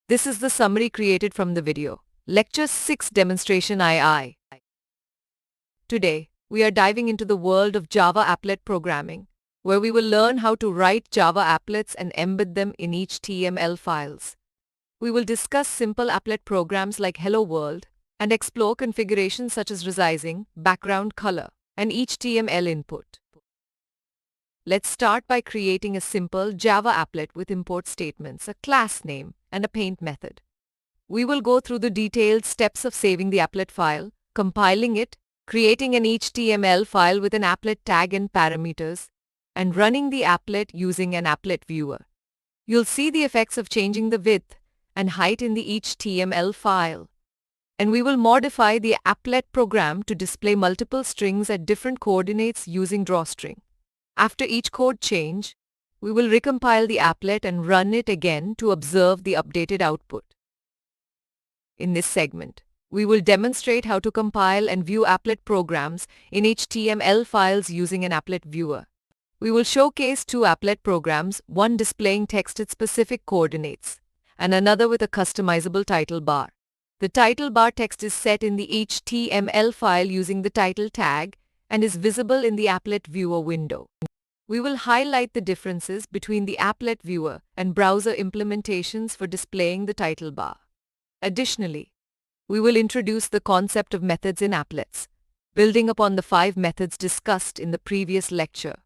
This is the summary created from the video. Lecture 6 Demonstration II. Today, we are diving into the world of Java applet programming, where we will learn how to write Java applets and embed them in HTML files. We will discuss simple applet programs like Hello World and explore configurations such as resizing, background color, and HTML input. Let's start by creating a simple Java applet with import statements, a class name, and a paint method. We will go through the detailed steps of saving the applet file, compiling it, creating an HTML file with an applet tag and parameters, and running the applet using an applet viewer. You'll see the effects of changing the width and height in the HTML file. And we will modify the applet program to display multiple strings at different coordinates using drawstring. After each code change, we will recompile the applet and run it again to observe the updated output. In this segment, we will demonstrate how to compile and view applet programs in HTML files using an applet viewer. We will showcase two applet programs, one displaying text at specific coordinates, and another with a customizable title bar. The title bar text is set in the HTML file using the title tag and is visible in the applet viewer window. We will highlight the differences between the applet viewer and browser implementations for displaying the title bar. Additionally, we will introduce the concept of methods in applets, building upon the 5 methods discussed in the previous lecture.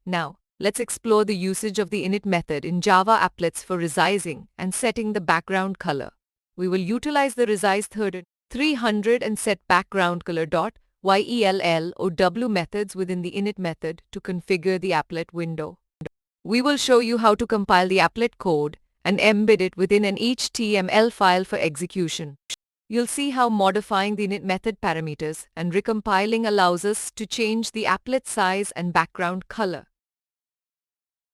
Now, let's explore the usage of the init method in Java applets for resizing and setting the background color. We will utilize the resize 300 and set background color .yell or w methods within the init method to configure the applet window. We will show you how to compile the applet code and embed it within an HTML file for execution. You'll see how modifying the init method parameters and recompiling allows us to change the applet size and background color.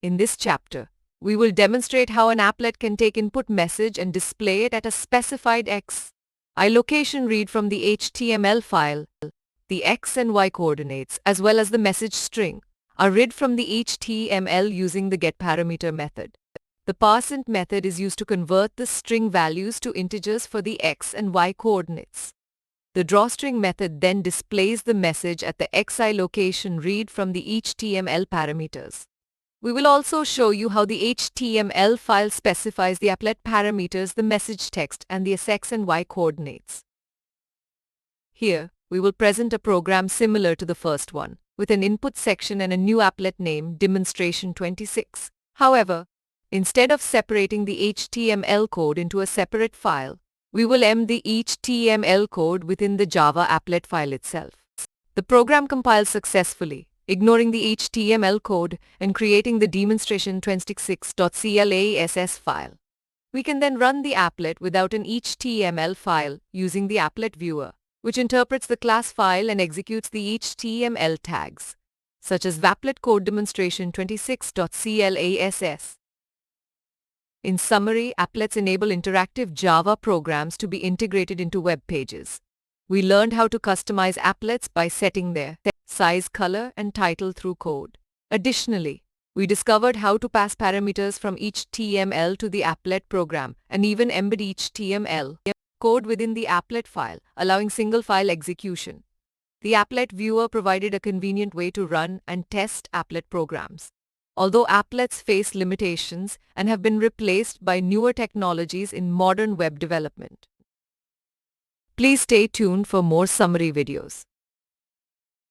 In this chapter, we will demonstrate how an applet can take input message and display it at a specified XY location read from the HTML file. The X and Y coordinates, as well as the message string, are read from the HTML using the getParameter method. The parseInt method is used to convert the string values to integers for the X and Y coordinates. The drawstring method then displays the message at the XY location read from the HTML parameters. We will also show you how the HTML file specifies the applet parameters, the message text, and the X and Y coordinates. Here, we will present a program similar to the first one, with an input section and a new applet name, Demonstration 26. However, instead of separating the HTML code into a separate file, we will embed the HTML code within the Java applet file itself. The program compiles successfully, ignoring the HTML code and creating the Demonstration 26.class file. We can then run the applet without an HTML file using the applet viewer, which interprets the class file and executes the HTML tags, such as applet code demonstration 26.class. In summary, applets enable interactive Java programs to be integrated into web pages. We learned how to customize applets by setting their size, color, and title through code. Additionally, we discovered how to pass parameters from HTML to the applet program and even embed HTML code within the applet file, allowing single-file execution. The applet viewer provided a convenient way to run and test applet programs. Although applets face limitations and have been replaced by newer technologies in modern web development. Please stay tuned for more summary videos.